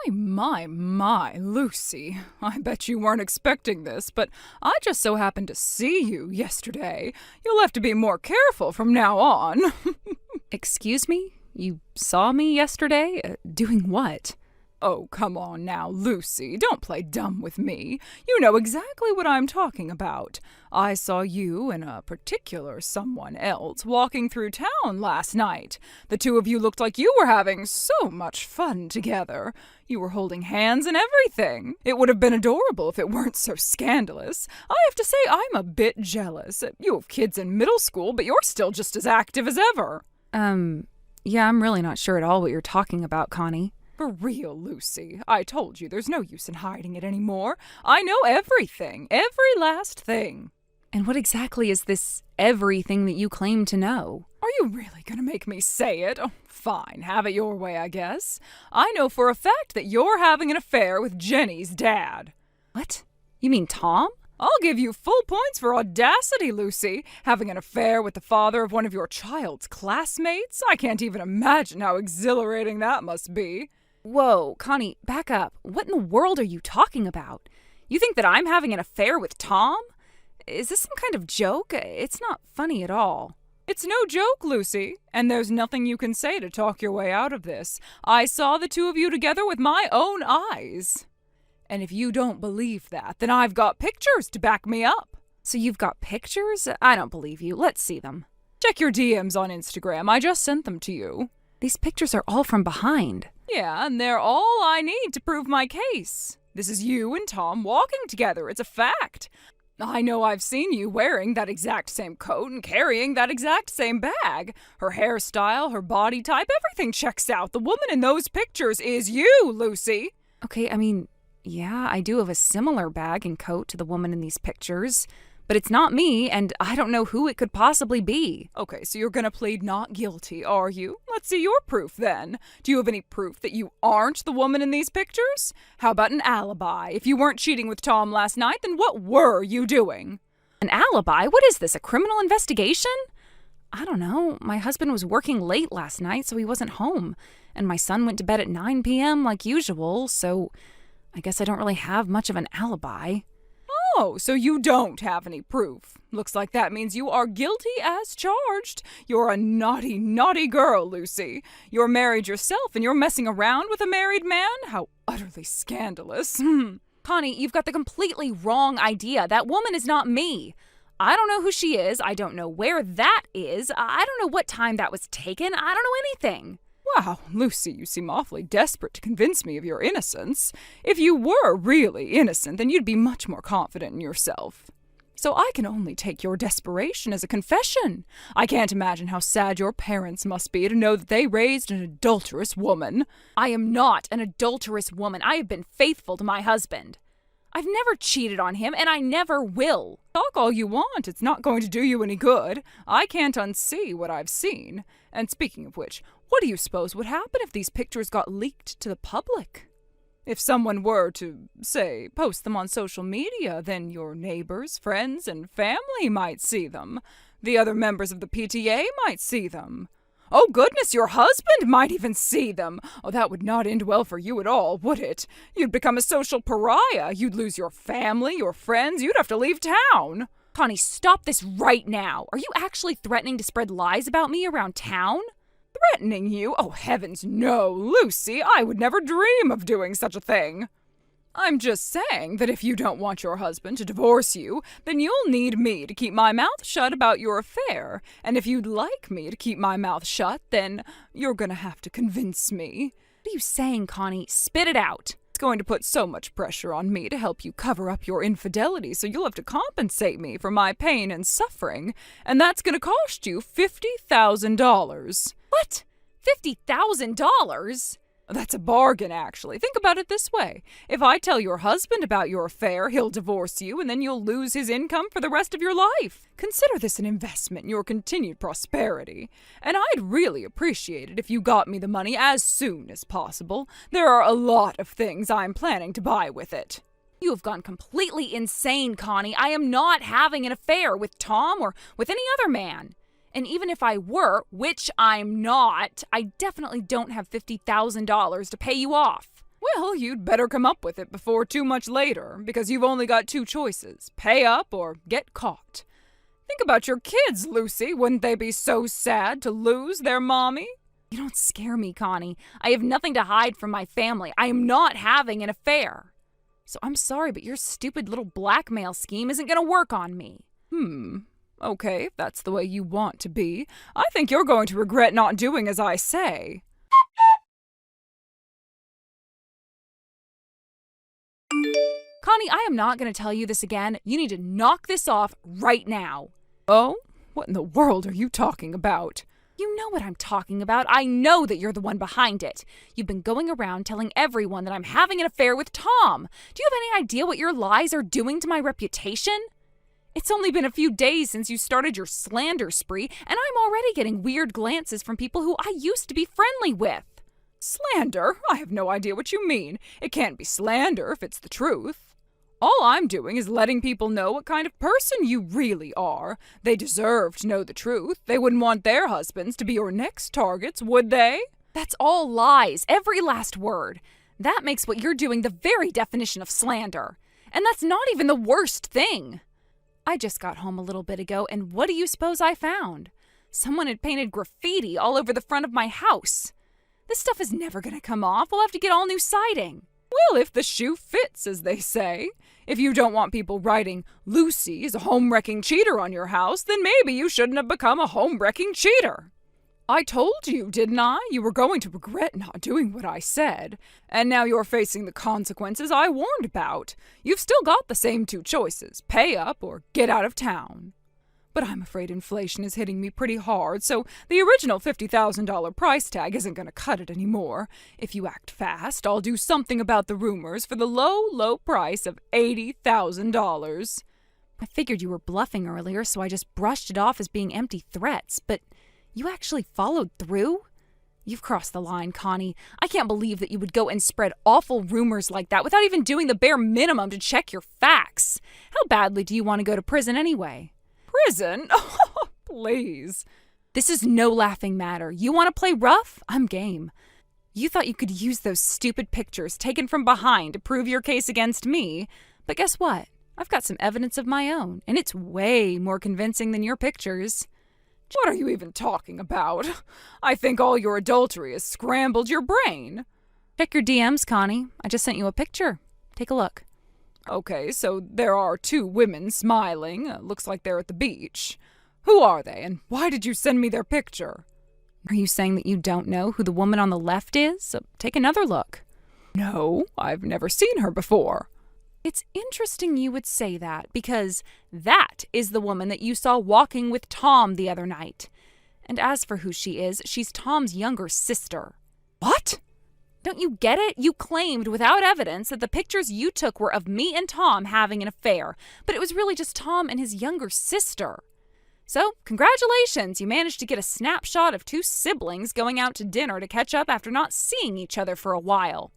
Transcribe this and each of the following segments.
My, Lucy. I bet you weren't expecting this, but I just so happened to see you yesterday. You'll have to be more careful from now on. Excuse me? You saw me yesterday? Doing what? Oh, come on now, Lucy. Don't play dumb with me. You know exactly what I'm talking about. I saw you and a particular someone else walking through town last night. The two of you looked like you were having so much fun together. You were holding hands and everything. It would have been adorable if it weren't so scandalous. I have to say I'm a bit jealous. You have kids in middle school, but you're still just as active as ever. Yeah, I'm really not sure at all what you're talking about, Connie. For real, Lucy. I told you there's no use in hiding it anymore. I know everything. Every last thing. And what exactly is this everything that you claim to know? Are you really going to make me say it? Oh, fine. Have it your way, I guess. I know for a fact that you're having an affair with Jenny's dad. What? You mean Tom? I'll give you full points for audacity, Lucy. Having an affair with the father of one of your child's classmates? I can't even imagine how exhilarating that must be. Whoa, Connie, back up. What in the world are you talking about? You think that I'm having an affair with Tom? Is this some kind of joke? It's not funny at all. It's no joke, Lucy, and there's nothing you can say to talk your way out of this. I saw the two of you together with my own eyes. And if you don't believe that, then I've got pictures to back me up. So you've got pictures? I don't believe you. Let's see them. Check your DMs on Instagram. I just sent them to you. These pictures are all from behind. Yeah, and they're all I need to prove my case. This is you and Tom walking together. It's a fact. I know I've seen you wearing that exact same coat and carrying that exact same bag. Her hairstyle, her body type, everything checks out. The woman in those pictures is you, Lucy. Okay, yeah, I do have a similar bag and coat to the woman in these pictures. But it's not me, and I don't know who it could possibly be. Okay, so you're gonna plead not guilty, are you? Let's see your proof then. Do you have any proof that you aren't the woman in these pictures? How about an alibi? If you weren't cheating with Tom last night, then what were you doing? An alibi? What is this, a criminal investigation? I don't know. My husband was working late last night, so he wasn't home. And my son went to bed at 9 p.m. like usual, so I guess I don't really have much of an alibi. Oh, so you don't have any proof. Looks like that means you are guilty as charged. You're a naughty, naughty girl, Lucy. You're married yourself and you're messing around with a married man? How utterly scandalous. Connie, you've got the completely wrong idea. That woman is not me. I don't know who she is. I don't know where that is. I don't know what time that was taken. I don't know anything. Wow, Lucy, you seem awfully desperate to convince me of your innocence. If you were really innocent, then you'd be much more confident in yourself. So I can only take your desperation as a confession. I can't imagine how sad your parents must be to know that they raised an adulterous woman. I am not an adulterous woman. I have been faithful to my husband. I've never cheated on him, and I never will. Talk all you want. It's not going to do you any good. I can't unsee what I've seen. And speaking of which, what do you suppose would happen if these pictures got leaked to the public? If someone were to, say, post them on social media, then your neighbors, friends, and family might see them. The other members of the PTA might see them. Oh, goodness, your husband might even see them. Oh, that would not end well for you at all, would it? You'd become a social pariah. You'd lose your family, your friends. You'd have to leave town. Connie, stop this right now. Are you actually threatening to spread lies about me around town? Threatening you? Oh, heavens, no, Lucy. I would never dream of doing such a thing. I'm just saying that if you don't want your husband to divorce you, then you'll need me to keep my mouth shut about your affair. And if you'd like me to keep my mouth shut, then you're gonna have to convince me. What are you saying, Connie? Spit it out. It's going to put so much pressure on me to help you cover up your infidelity, so you'll have to compensate me for my pain and suffering. And that's gonna cost you $50,000. What? $50,000? That's a bargain, actually. Think about it this way. If I tell your husband about your affair, he'll divorce you, and then you'll lose his income for the rest of your life. Consider this an investment in your continued prosperity. And I'd really appreciate it if you got me the money as soon as possible. There are a lot of things I'm planning to buy with it. You have gone completely insane, Connie. I am not having an affair with Tom or with any other man. And even if I were, which I'm not, I definitely don't have $50,000 to pay you off. Well, you'd better come up with it before too much later, because you've only got two choices: pay up or get caught. Think about your kids, Lucy. Wouldn't they be so sad to lose their mommy? You don't scare me, Connie. I have nothing to hide from my family. I am not having an affair. So I'm sorry, but your stupid little blackmail scheme isn't going to work on me. Okay, if that's the way you want to be. I think you're going to regret not doing as I say. Connie, I am not going to tell you this again. You need to knock this off right now. Oh? What in the world are you talking about? You know what I'm talking about. I know that you're the one behind it. You've been going around telling everyone that I'm having an affair with Tom. Do you have any idea what your lies are doing to my reputation? It's only been a few days since you started your slander spree, and I'm already getting weird glances from people who I used to be friendly with. Slander? I have no idea what you mean. It can't be slander if it's the truth. All I'm doing is letting people know what kind of person you really are. They deserve to know the truth. They wouldn't want their husbands to be your next targets, would they? That's all lies, every last word. That makes what you're doing the very definition of slander. And that's not even the worst thing. I just got home a little bit ago, and what do you suppose I found? Someone had painted graffiti all over the front of my house. This stuff is never going to come off. We'll have to get all new siding. Well, if the shoe fits, as they say. If you don't want people writing, "Lucy is a home-wrecking cheater" on your house, then maybe you shouldn't have become a home-wrecking cheater. I told you, didn't I? You were going to regret not doing what I said. And now you're facing the consequences I warned about. You've still got the same two choices: pay up or get out of town. But I'm afraid inflation is hitting me pretty hard, so the original $50,000 price tag isn't going to cut it anymore. If you act fast, I'll do something about the rumors for the low, low price of $80,000. I figured you were bluffing earlier, so I just brushed it off as being empty threats, but you actually followed through? You've crossed the line, Connie. I can't believe that you would go and spread awful rumors like that without even doing the bare minimum to check your facts. How badly do you want to go to prison anyway? Prison? Oh, please. This is no laughing matter. You want to play rough? I'm game. You thought you could use those stupid pictures taken from behind to prove your case against me, but guess what? I've got some evidence of my own, and it's way more convincing than your pictures. What are you even talking about? I think all your adultery has scrambled your brain. Check your DMs, Connie. I just sent you a picture. Take a look. Okay, so there are two women smiling. Looks like they're at the beach. Who are they, and why did you send me their picture? Are you saying that you don't know who the woman on the left is? So take another look. No, I've never seen her before. It's interesting you would say that, because that is the woman that you saw walking with Tom the other night. And as for who she is, she's Tom's younger sister. What? Don't you get it? You claimed without evidence that the pictures you took were of me and Tom having an affair, but it was really just Tom and his younger sister. So, congratulations, you managed to get a snapshot of two siblings going out to dinner to catch up after not seeing each other for a while.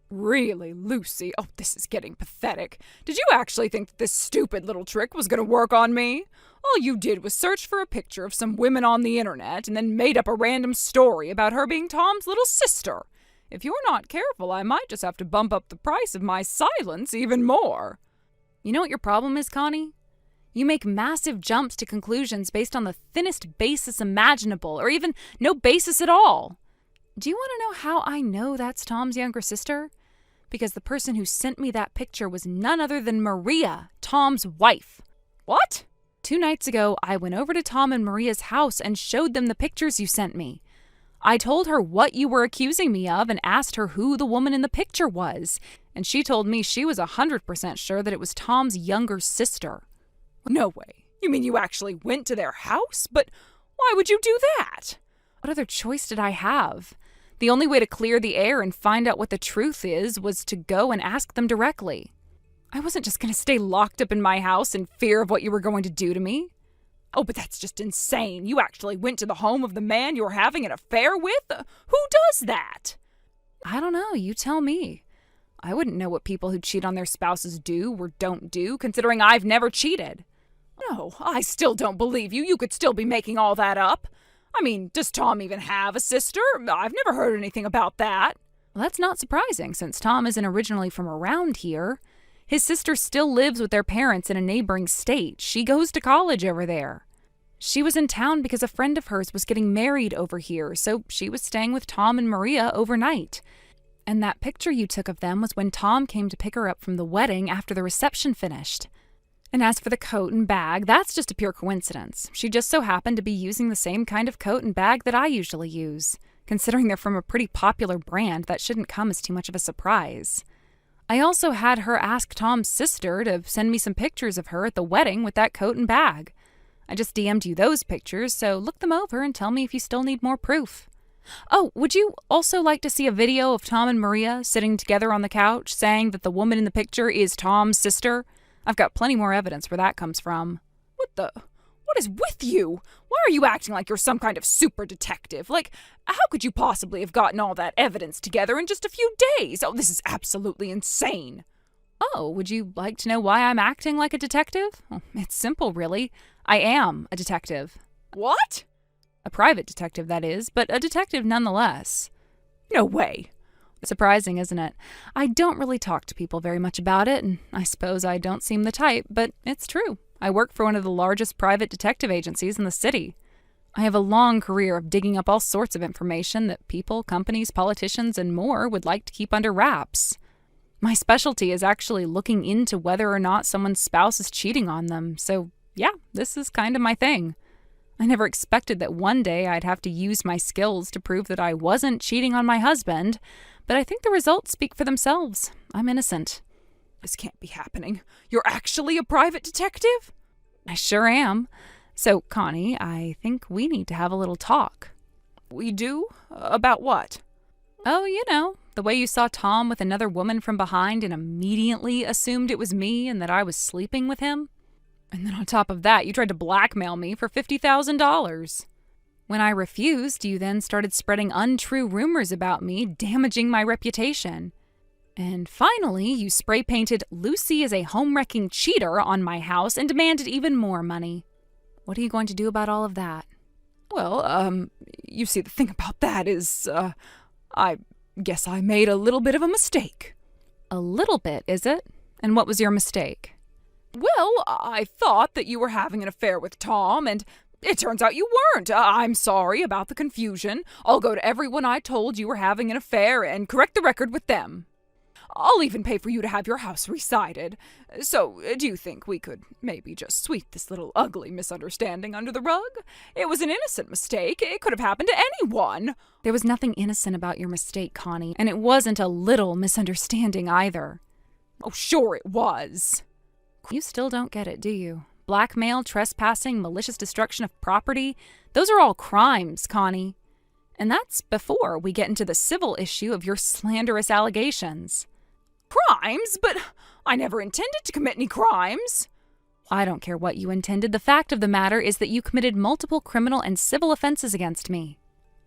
Really, Lucy? Oh, this is getting pathetic. Did you actually think that this stupid little trick was going to work on me? All you did was search for a picture of some women on the internet and then made up a random story about her being Tom's little sister. If you're not careful, I might just have to bump up the price of my silence even more. You know what your problem is, Connie? You make massive jumps to conclusions based on the thinnest basis imaginable, or even no basis at all. Do you want to know how I know that's Tom's younger sister? Because the person who sent me that picture was none other than Maria, Tom's wife. What? 2 nights ago, I went over to Tom and Maria's house and showed them the pictures you sent me. I told her what you were accusing me of and asked her who the woman in the picture was, and she told me she was 100% sure that it was Tom's younger sister. No way. You mean you actually went to their house? But why would you do that? What other choice did I have? The only way to clear the air and find out what the truth is was to go and ask them directly. I wasn't just going to stay locked up in my house in fear of what you were going to do to me. Oh, but that's just insane. You actually went to the home of the man you're having an affair with? Who does that? I don't know. You tell me. I wouldn't know what people who cheat on their spouses do or don't do, considering I've never cheated. No, I still don't believe you. You could still be making all that up. I mean, does Tom even have a sister? I've never heard anything about that. Well, that's not surprising, since Tom isn't originally from around here. His sister still lives with their parents in a neighboring state. She goes to college over there. She was in town because a friend of hers was getting married over here, so she was staying with Tom and Maria overnight. And that picture you took of them was when Tom came to pick her up from the wedding after the reception finished. And as for the coat and bag, that's just a pure coincidence. She just so happened to be using the same kind of coat and bag that I usually use. Considering they're from a pretty popular brand, that shouldn't come as too much of a surprise. I also had her ask Tom's sister to send me some pictures of her at the wedding with that coat and bag. I just DM'd you those pictures, so look them over and tell me if you still need more proof. Oh, would you also like to see a video of Tom and Maria sitting together on the couch saying that the woman in the picture is Tom's sister? I've got plenty more evidence where that comes from. What is with you? Why are you acting like you're some kind of super detective? Like, how could you possibly have gotten all that evidence together in just a few days? Oh, this is absolutely insane. Oh, would you like to know why I'm acting like a detective? Well, it's simple, really. I am a detective. What? A private detective, that is, but a detective nonetheless. No way. Surprising, isn't it? I don't really talk to people very much about it, and I suppose I don't seem the type, but it's true. I work for one of the largest private detective agencies in the city. I have a long career of digging up all sorts of information that people, companies, politicians, and more would like to keep under wraps. My specialty is actually looking into whether or not someone's spouse is cheating on them, so yeah, this is kind of my thing. I never expected that one day I'd have to use my skills to prove that I wasn't cheating on my husband, but I think the results speak for themselves. I'm innocent. This can't be happening. You're actually a private detective? I sure am. So, Connie, I think we need to have a little talk. We do? About what? Oh, you know, the way you saw Tom with another woman from behind and immediately assumed it was me and that I was sleeping with him. And then on top of that, you tried to blackmail me for $50,000. When I refused, you then started spreading untrue rumors about me, damaging my reputation. And finally, you spray-painted Lucy as a home-wrecking cheater on my house and demanded even more money. What are you going to do about all of that? Well, you see, the thing about that is, I guess I made a little bit of a mistake. A little bit, is it? And what was your mistake? Well, I thought that you were having an affair with Tom, and it turns out you weren't. I'm sorry about the confusion. I'll go to everyone I told you were having an affair and correct the record with them. I'll even pay for you to have your house resided. So, do you think we could maybe just sweep this little ugly misunderstanding under the rug? It was an innocent mistake. It could have happened to anyone. There was nothing innocent about your mistake, Connie, and it wasn't a little misunderstanding either. Oh, sure it was. You still don't get it, do you? Blackmail, trespassing, malicious destruction of property, those are all crimes, Connie. And that's before we get into the civil issue of your slanderous allegations. Crimes? But I never intended to commit any crimes. I don't care what you intended. The fact of the matter is that you committed multiple criminal and civil offenses against me.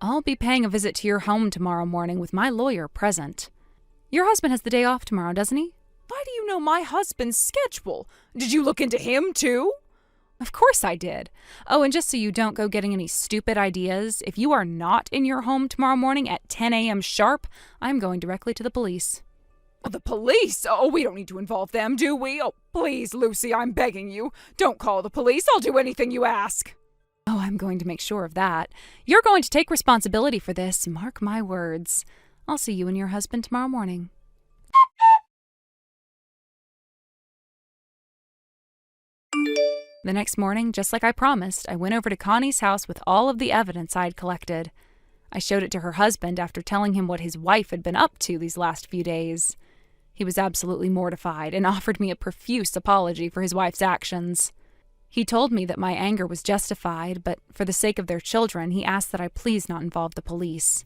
I'll be paying a visit to your home tomorrow morning with my lawyer present. Your husband has the day off tomorrow, doesn't he? Why do you know my husband's schedule? Did you look into him, too? Of course I did. Oh, and just so you don't go getting any stupid ideas, if you are not in your home tomorrow morning at 10 a.m. sharp, I'm going directly to the police. Oh, the police? Oh, we don't need to involve them, do we? Oh, please, Lucy, I'm begging you. Don't call the police. I'll do anything you ask. Oh, I'm going to make sure of that. You're going to take responsibility for this, mark my words. I'll see you and your husband tomorrow morning. The next morning, just like I promised, I went over to Connie's house with all of the evidence I'd collected. I showed it to her husband after telling him what his wife had been up to these last few days. He was absolutely mortified and offered me a profuse apology for his wife's actions. He told me that my anger was justified, but for the sake of their children, he asked that I please not involve the police.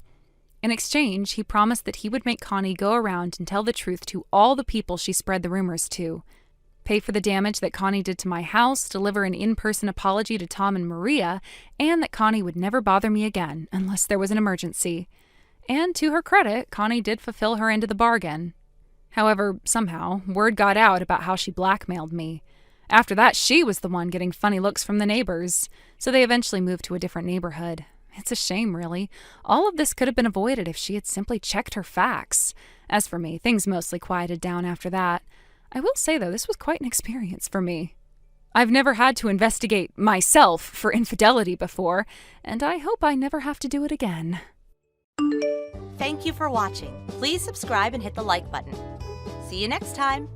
In exchange, he promised that he would make Connie go around and tell the truth to all the people she spread the rumors to, pay for the damage that Connie did to my house, deliver an in-person apology to Tom and Maria, and that Connie would never bother me again unless there was an emergency. And to her credit, Connie did fulfill her end of the bargain. However, somehow, word got out about how she blackmailed me. After that, she was the one getting funny looks from the neighbors, so they eventually moved to a different neighborhood. It's a shame, really. All of this could have been avoided if she had simply checked her facts. As for me, things mostly quieted down after that. I will say, though, this was quite an experience for me. I've never had to investigate myself for infidelity before, and I hope I never have to do it again. Thank you for watching. Please subscribe and hit the like button. See you next time.